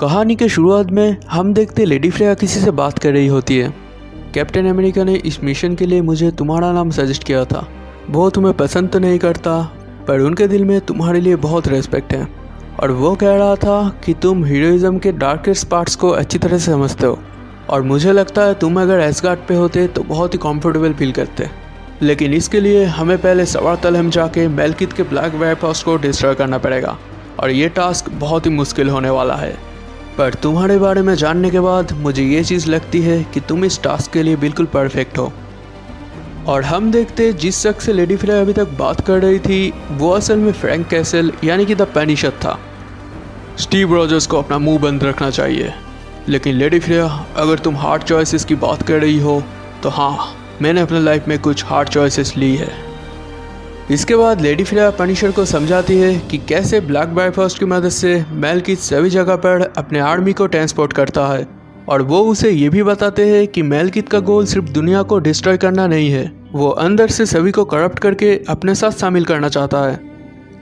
कहानी के शुरुआत में हम देखते लेडी फ्रेया किसी से बात कर रही होती है। कैप्टन अमेरिका ने इस मिशन के लिए मुझे तुम्हारा नाम सजेस्ट किया था। वो तुम्हें पसंद तो नहीं करता, पर उनके दिल में तुम्हारे लिए बहुत रेस्पेक्ट है। और वो कह रहा था कि तुम हीरोइज्म के डार्केस्ट पार्ट्स को अच्छी तरह से समझते हो, और मुझे लगता है तुम अगर एसगार्ड पे होते तो बहुत ही कंफर्टेबल फील करते। लेकिन इसके लिए हमें पहले सवारतलहम जाके मेलकिथ के ब्लैक वेयरहाउस को डिस्ट्रॉय करना पड़ेगा, और ये टास्क बहुत ही मुश्किल होने वाला है। पर तुम्हारे बारे में जानने के बाद मुझे ये चीज़ लगती है कि तुम इस टास्क के लिए बिल्कुल परफेक्ट हो। और हम देखते जिस शख्स से लेडी फ्रेया अभी तक बात कर रही थी वो असल में फ्रैंक कैसल यानी कि द पनिशर था। स्टीव रॉजर्स को अपना मुंह बंद रखना चाहिए। लेकिन लेडी फ्रेया, अगर तुम हार्ड चॉइसेस की बात कर रही हो तो हाँ, मैंने अपने लाइफ में कुछ हार्ड चॉइसेस ली है। इसके बाद लेडी फ्रेया पनिशर को समझाती है कि कैसे ब्लैक वेयरहाउस की मदद से मेलकिथ सभी जगह पर अपने आर्मी को ट्रांसपोर्ट करता है, और वो उसे ये भी बताते हैं कि मेलकिथ का गोल सिर्फ दुनिया को डिस्ट्रॉय करना नहीं है, वो अंदर से सभी को करप्ट करके अपने साथ शामिल करना चाहता है।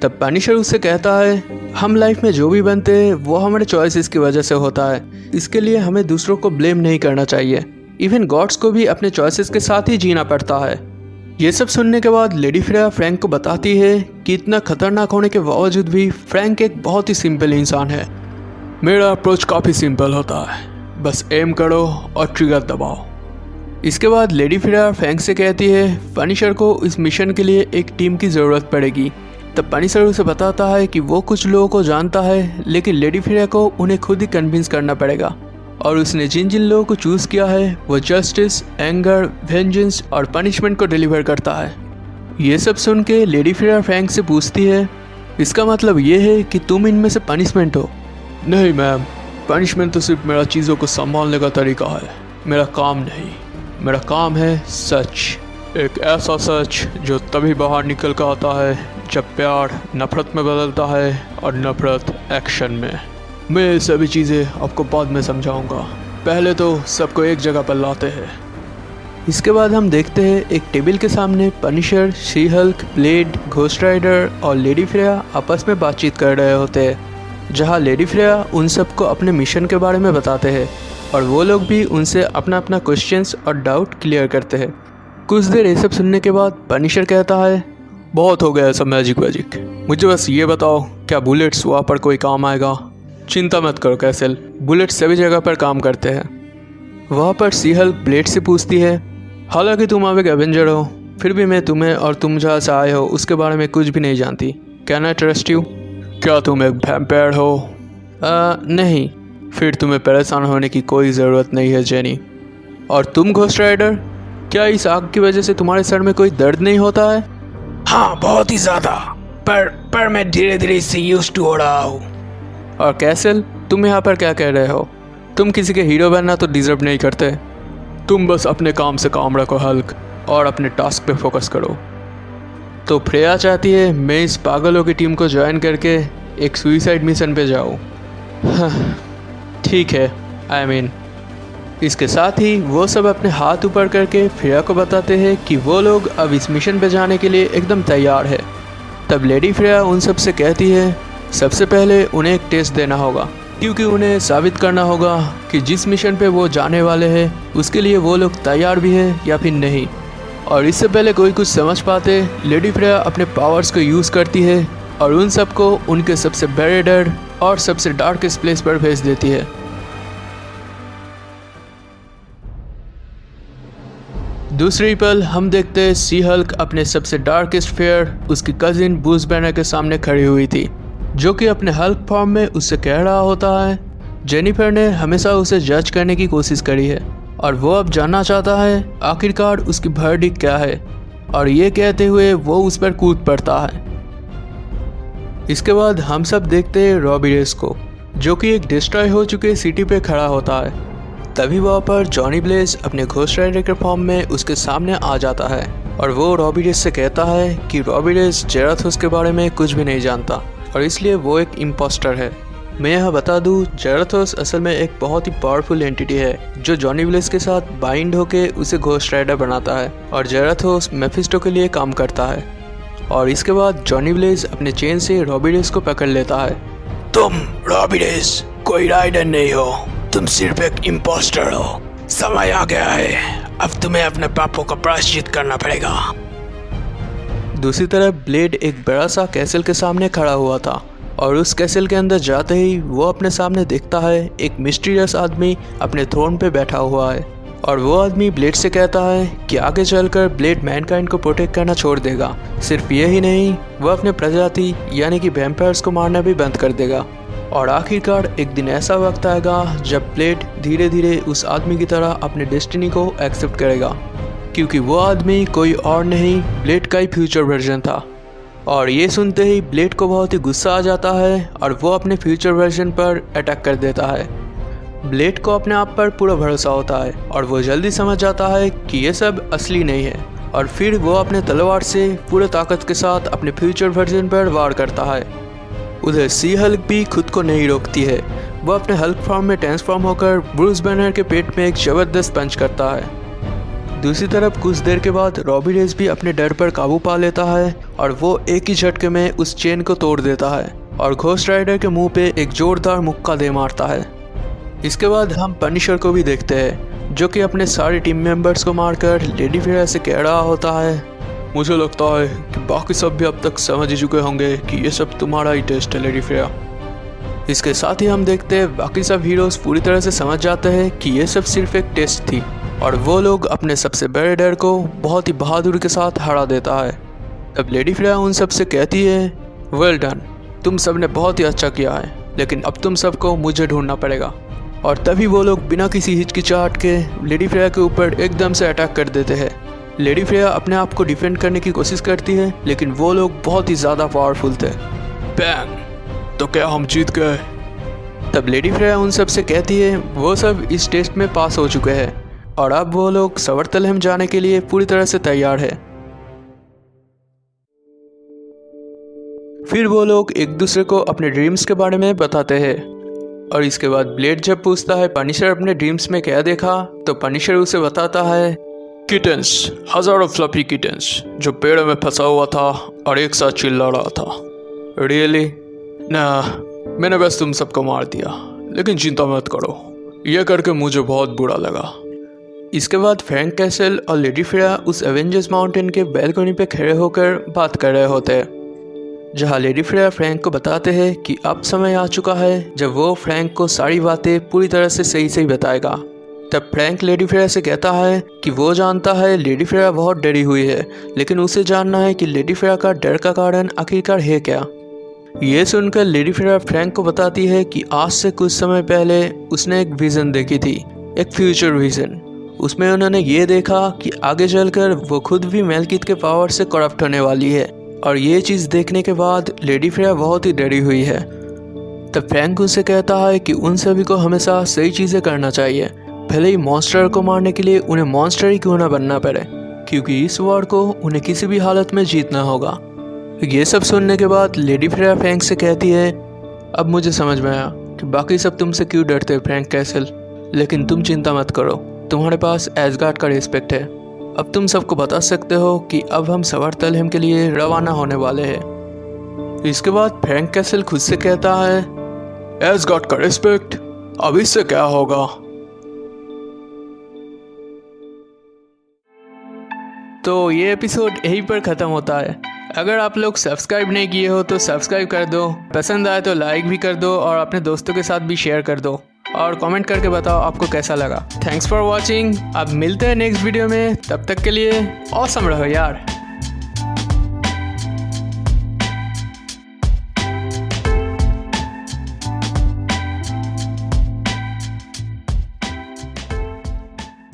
तब पनिशर उससे कहता है, हम लाइफ में जो भी बनते हैं वो हमारे चॉइसेस की वजह से होता है, इसके लिए हमें दूसरों को ब्लेम नहीं करना चाहिए। इवन गॉड्स को भी अपने चॉइसेस के साथ ही जीना पड़ता है। ये सब सुनने के बाद लेडी फ्रेया फ्रैंक को बताती है कि इतना खतरनाक होने के बावजूद भी फ्रैंक एक बहुत ही सिंपल इंसान है। मेरा अप्रोच काफ़ी सिंपल होता है, बस एम करो और ट्रिगर दबाओ। इसके बाद लेडी फ्रेया फ्रैंक से कहती है पनिशर को इस मिशन के लिए एक टीम की ज़रूरत पड़ेगी। तब पनिशर उसे बताता है कि वो कुछ लोगों को जानता है, लेकिन लेडी फ्रेया को उन्हें खुद ही कन्विंस करना पड़ेगा, और उसने जिन जिन लोगों को चूज़ किया है वो जस्टिस, एंगर, वेंजेंस और पनिशमेंट को डिलीवर करता है। ये सब सुन के लेडी फ्रेया फ्रैंक से पूछती है, इसका मतलब ये है कि तुम इनमें से पनिशमेंट हो? नहीं मैम, पनिशमेंट तो सिर्फ मेरा चीज़ों को संभालने का तरीका है, मेरा काम नहीं। मेरा काम है सच, एक ऐसा सच जो तभी बाहर निकल कर आता है जब प्यार नफरत में बदलता है और नफरत एक्शन में। मैं ये सभी चीज़ें आपको बाद में समझाऊंगा, पहले तो सबको एक जगह पर लाते हैं। इसके बाद हम देखते हैं एक टेबल के सामने Punisher, She Hulk, Blade, Ghost Rider और लेडी फ्रेया आपस में बातचीत कर रहे होते हैं, जहां लेडी फ्रेया उन सबको अपने मिशन के बारे में बताते हैं, और वो लोग भी उनसे अपना अपना क्वेश्चंस और डाउट क्लियर करते हैं। कुछ देर ये सब सुनने के बाद पनिशर कहता है, बहुत हो गया सब मैजिक, मुझे बस ये बताओ क्या बुलेट्स वहाँ पर कोई काम आएगा? चिंता मत करो कैसल, बुलेट सभी जगह पर काम करते हैं। वहाँ पर सी हल्क ब्लेड से पूछती है, हालांकि तुम अब एक एवेंजर हो, फिर भी मैं तुम्हें और तुम जहाँ से आए हो उसके बारे में कुछ भी नहीं जानती। Can I trust you? क्या तुम एक वैम्पायर हो? नहीं। फिर तुम्हें परेशान होने की कोई ज़रूरत नहीं है जेनी। और तुम घोस्ट राइडर, क्या इस आग की वजह से तुम्हारे सर में कोई दर्द नहीं होता है? हाँ, बहुत ही ज़्यादा, पर मैं धीरे धीरे इससे यूज्ड टू हो रहा हूँ। और कैसल, तुम यहाँ पर क्या कह रहे हो? तुम किसी के हीरो बनना तो डिज़र्व नहीं करते। तुम बस अपने काम से काम रखो हल्क, और अपने टास्क पे फोकस करो। तो फ्रेया चाहती है मैं इस पागलों की टीम को ज्वाइन करके एक सुइसाइड मिशन पे जाऊँ। ठीक है, आई मीन। इसके साथ ही वो सब अपने हाथ ऊपर करके फ्रेया को बताते हैं कि वो लोग अब इस मिशन पे जाने के लिए एकदम तैयार है। तब लेडी फ्रेया उन सब से कहती है सबसे पहले उन्हें एक टेस्ट देना होगा, क्योंकि उन्हें साबित करना होगा कि जिस मिशन पे वो जाने वाले हैं उसके लिए वो लोग तैयार भी हैं या फिर नहीं। और इससे पहले कोई कुछ समझ पाते, लेडी फ्रेया अपने पावर्स को यूज़ करती है और उन सबको उनके सबसे बड़े डर और सबसे डार्केस्ट प्लेस पर भेज देती है। दूसरी पल हम देखते हैं सी हल्क अपने सबसे डार्केस्ट फेयर उसकी कजिन ब्रूस बैनर के सामने खड़ी हुई थी, जो कि अपने हल्क फॉर्म में उससे कह रहा होता है जेनिफर ने हमेशा उसे जज करने की कोशिश करी है, और वो अब जानना चाहता है आखिरकार उसकी वर्डिक्ट क्या है। और ये कहते हुए वो उस पर कूद पड़ता है। इसके बाद हम सब देखते हैं रॉबी रेस को, जो कि एक डिस्ट्रॉय हो चुके सिटी पे खड़ा होता है। तभी वहाँ पर जॉनी ब्लेज अपने घोस्ट राइडर के फॉर्म में उसके सामने आ जाता है, और वो रॉबी रेस से कहता है कि रॉबी रेस जेराथोस के बारे में कुछ भी नहीं जानता, और इसलिए वो एक इम्पोस्टर है। मैं यह बता दूं, जेराथोस असल में एक बहुत ही पावरफुल एंटिटी है जो जॉनी ब्लेज के साथ बाइंड होके उसे घोस्ट राइडर बनाता है, और जेराथोस मेफिस्टो के लिए काम करता है। और इसके बाद जॉनी ब्लेज अपने चेन से रॉबी रेस को पकड़ लेता है। तुम रॉबी रेस कोई राइडर नहीं हो, तुम सिर्फ एक इम्पोस्टर हो। समय आ गया है, अब तुम्हें अपने पापों का प्रायश्चित करना पड़ेगा। दूसरी तरफ ब्लेड एक बड़ा सा कैसल के सामने खड़ा हुआ था और उस कैसल के अंदर जाते ही वो अपने सामने देखता है एक मिस्टीरियस आदमी अपने थ्रोन पे बैठा हुआ है और वो आदमी ब्लेड से कहता है कि आगे चलकर ब्लेड मैनकाइंड को प्रोटेक्ट करना छोड़ देगा। सिर्फ यही नहीं, वो अपने प्रजाति यानी कि वैम्पायर्स को मारना भी बंद कर देगा। और आखिरकार एक दिन ऐसा वक्त आएगा जब ब्लेड धीरे धीरे उस आदमी की तरह अपने डेस्टिनी को एक्सेप्ट करेगा, क्योंकि वो आदमी कोई और नहीं ब्लेड का ही फ्यूचर वर्जन था। और ये सुनते ही ब्लेड को बहुत ही गुस्सा आ जाता है और वो अपने फ्यूचर वर्जन पर अटैक कर देता है। ब्लेड को अपने आप पर पूरा भरोसा होता है और वो जल्दी समझ जाता है कि ये सब असली नहीं है और फिर वो अपने तलवार से पूरे ताकत के साथ अपने फ्यूचर वर्जन पर वार करता है। उधर सी हल्क भी खुद को नहीं रोकती है, वो अपने हल्क फॉर्म में ट्रांसफॉर्म होकर ब्रूस बैनर के पेट में एक ज़बरदस्त पंच करता है। दूसरी तरफ कुछ देर के बाद रॉबी रेस भी अपने डर पर काबू पा लेता है और वो एक ही झटके में उस चेन को तोड़ देता है और घोस्ट राइडर के मुंह पे एक जोरदार मुक्का दे मारता है। इसके बाद हम पनिशर को भी देखते हैं जो कि अपने सारे टीम मेंबर्स को मारकर लेडी फ्रेया से कह रहा होता है, मुझे लगता है कि बाकी सब भी अब तक समझ ही चुके होंगे कि ये सब तुम्हारा ही टेस्ट है लेडी फ्रेया। इसके साथ ही हम देखते हैं बाकी सब हीरोज़ पूरी तरह से समझ जाते हैं कि ये सब सिर्फ एक टेस्ट थी और वो लोग अपने सबसे बड़े डर को बहुत ही बहादुरी के साथ हरा देता है। तब लेडी फ्रेया उन सब से कहती है, वेल डन, तुम सब ने बहुत ही अच्छा किया है, लेकिन अब तुम सबको मुझे ढूंढना पड़ेगा। और तभी वो लोग बिना किसी हिचकिचाहट के लेडी फ्रेया के ऊपर एकदम से अटैक कर देते हैं। लेडी फ्रेया अपने आप को डिफेंड करने की कोशिश करती है, लेकिन वो लोग बहुत ही ज़्यादा पावरफुल थे। बैंग, तो क्या हम जीत गए? तब लेडी फ्रेया उन सब से कहती है वो सब इस टेस्ट में पास हो चुके हैं और अब वो लोग सवर्तलहेम जाने के लिए पूरी तरह से तैयार है। फिर वो लोग एक दूसरे को अपने ड्रीम्स के बारे में बताते हैं और इसके बाद ब्लेड जब पूछता है पनिशर अपने ड्रीम्स में क्या देखा, तो पनिशर उसे बताता है, किटन्स, हजारों फ्लफी किटन्स जो पेड़ में फंसा हुआ था और एक साथ चिल्ला रहा था। रियली? ना, मैंने बस तुम सबको मार दिया, लेकिन चिंता मत करो, यह करके मुझे बहुत बुरा लगा। इसके बाद फ्रैंक कैसल और लेडी फ्रेया उस एवेंजर्स माउंटेन के बैल्कनी पे खड़े होकर बात कर रहे होते हैं, जहाँ लेडी फ्रेया फ्रैंक को बताते हैं कि अब समय आ चुका है जब वो फ्रैंक को सारी बातें पूरी तरह से सही बताएगा। तब फ्रैंक लेडी फ्रेया से कहता है कि वो जानता है लेडी फ्रेया बहुत डरी हुई है, लेकिन उसे जानना है कि लेडी फ्रेया का डर का कारण आखिरकार है क्या। ये सुनकर लेडी फ्रेया फ्रैंक को बताती है कि आज से कुछ समय पहले उसने एक विज़न देखी थी, एक फ्यूचर विज़न। उसमें उन्होंने ये देखा कि आगे चलकर वो खुद भी मेलकित के पावर से करप्ट होने वाली है और ये चीज़ देखने के बाद लेडी फ्रेया बहुत ही डरी हुई है। तब फ्रैंक उनसे कहता है कि उन सभी को हमेशा सही चीज़ें करना चाहिए, भले ही मॉन्स्टर को मारने के लिए उन्हें मॉन्स्टर ही क्यों ना बनना पड़े, क्योंकि इस वॉर को उन्हें किसी भी हालत में जीतना होगा। ये सब सुनने के बाद लेडी फ्रेया फ्रैंक से कहती है, अब मुझे समझ में आया कि बाकी सब तुमसे क्यों डरते हैं फ्रैंक कैसल, लेकिन तुम चिंता मत करो, तुम्हारे पास एसगार्ड का रिस्पेक्ट है। अब तुम सबको बता सकते हो कि अब हम सवर्तलहेम के लिए रवाना होने वाले हैं। इसके बाद फ्रैंक कैसल खुद से कहता है, एसगार्ड का रिस्पेक्ट, अब इससे क्या होगा? तो ये एपिसोड यहीं पर ख़त्म होता है। अगर आप लोग सब्सक्राइब नहीं किए हो तो सब्सक्राइब कर दो, पसंद आए तो लाइक भी कर दो और अपने दोस्तों के साथ भी शेयर कर दो और कमेंट करके बताओ आपको कैसा लगा। Thanks for watching. अब मिलते हैं नेक्स्ट वीडियो में, तब तक के लिए ऑसम रहो यार।